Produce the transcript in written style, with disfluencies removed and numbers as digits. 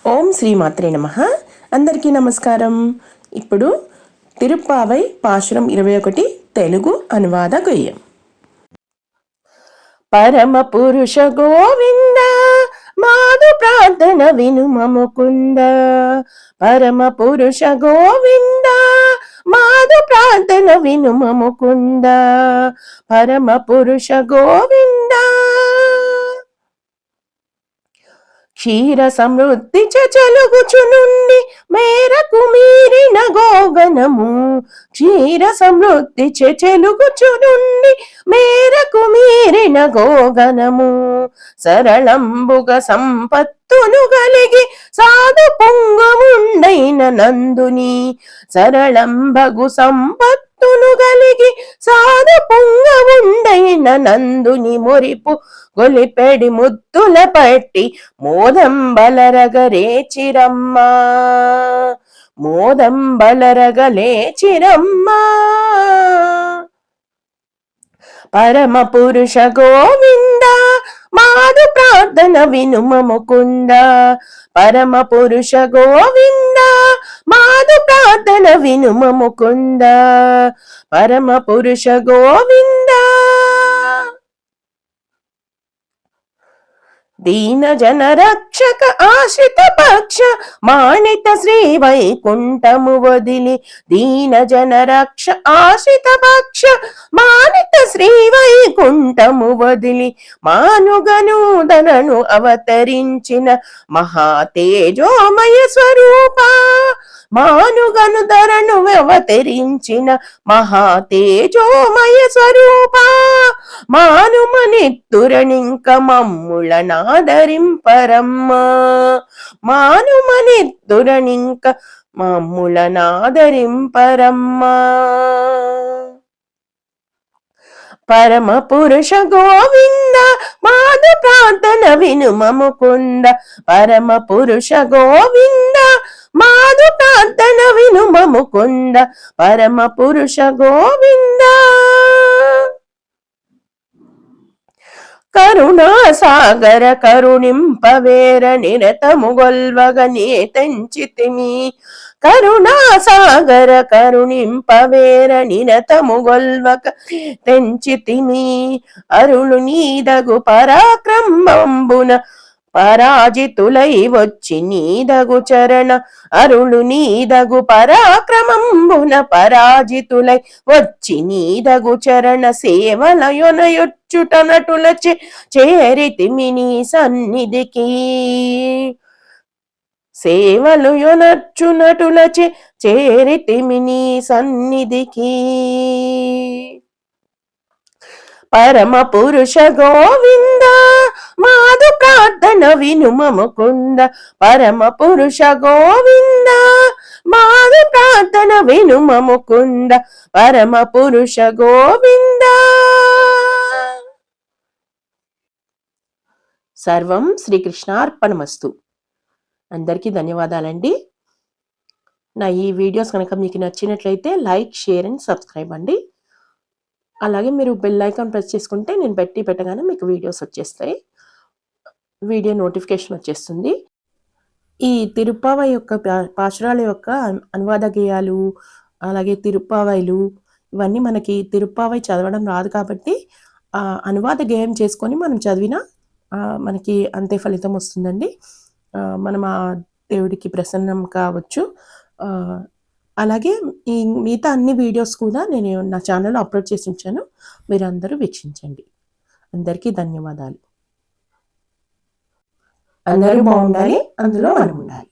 ఓం శ్రీ మాత్రే నమః. అందరికీ నమస్కారం. ఇప్పుడు తిరుప్పావై పాశురం 21 తెలుగు అనువాద గేయం. పరమ పురుష గోవింద మాదు ప్రార్థన వినుమ ముకుంద. పరమ పురుష గోవింద మాదు ప్రార్థన వినుమ ముకుంద. పరమ పురుష గోవింద క్షీర సమృద్ధి చెలుగుచునుండి మేరకు మీరిన గోగనము. క్షీర సమృద్ధి చెలుగుచునుండి మేరకు మీరిన గోగనము. సరళంబుగ సంపత్తును కలిగి సాధు పొంగముండైన నందుని. సరళంబగు సంపత్తును కలిగి సాధు పొంగముండైన నందుని మురిపు గొలిపెడి ముద్దుల పట్టి మోదంబలరగరేచిరమ్మా. మోదంబలరగలేచిరమ్మా. పరమ పురుష గోవింద మాదు ప్రార్థన వినుమ ముకుంద. పరమ పురుష గోవింద మాదు ప్రార్థన వినుమ ముకుంద. పరమ పురుష గోవింద దీన జన రక్షక ఆశ్రిత పక్ష మాణిత శ్రీ వైకుంఠము వదిలి. దీన జన రక్ష ఆశ్రిత పక్ష మాణిత శ్రీ వైకుంఠము వదిలి. మానుగనూదనను అవతరించిన మహాతేజోమయ స్వరూప. మానుగనుధరను అవతరించిన మహాతేజోమయ స్వరూప. మానుమనిత్తురనింక మమ్ముల నాదరింపరమ్మా. మానుమనిత్తురనింక మమ్ముల నాదరింపరమ్మా. పరమ పురుష గోవింద మాదు ప్రార్థన వినుమ ముకుంద. పరమ పురుష గోవింద మాదు ప్రార్థన వినుమ ముకుంద. పరమ పురుష గోవింద కరుణా సాగర కరుణింపవేర నిరతము గొల్వగ నేతంచితిమి. కరుణా సాగర కరుణింపవేర నిరతము గొల్వక తెంచితిమి. అరుಳು నీదగు పరాక్రమంబున పరాజితులై వచ్చి నీదగు చరణ. అరుಳು నీదగు పరాక్రమంబున పరాజితులై వచ్చి నీదగు చరణ. సేవలయొనయొచ్చుటనటులచే చేరితిమి నీ సన్నిధికి. సేవలు యొనర్చునటులచే చేరితిమి నీ సన్నిధికి. పరమ పురుష గోవింద మాదు ప్రార్థన వినుమ ముకుంద. పరమ పురుష గోవింద మాదు ప్రార్థన వినుమ ముకుంద. పరమ పురుష గోవింద. సర్వం శ్రీకృష్ణార్పణమస్తు. అందరికీ ధన్యవాదాలండి. నా ఈ వీడియోస్ కనుక మీకు నచ్చినట్లయితే లైక్, షేర్ అండ్ సబ్స్క్రైబ్ అండి. అలాగే మీరు బెల్ ఐకాన్ ప్రెస్ చేసుకుంటే నేను పెట్టగానే మీకు వీడియోస్ వచ్చేస్తాయి. వీడియో నోటిఫికేషన్ వచ్చేస్తుంది. ఈ తిరుప్పావై యొక్క పాశురాల యొక్క అనువాద గేయాలు, అలాగే తిరుప్పావైలు ఇవన్నీ మనకి తిరుప్పావై చదవడం రాదు కాబట్టి అనువాద గేయం చేసుకొని మనం చదివినా మనకి అంతే ఫలితం వస్తుందండి. మనం ఆ దేవుడికి ప్రసన్నం కావచ్చు. అలాగే ఈ మిగతా అన్ని వీడియోస్ కూడా నేను నా ఛానల్లో అప్లోడ్ చేసి ఉంచాను. మీరు అందరూ వీక్షించండి. అందరికీ ధన్యవాదాలు. అందరూ బాగుండాలి, అందులో మనం ఉండాలి.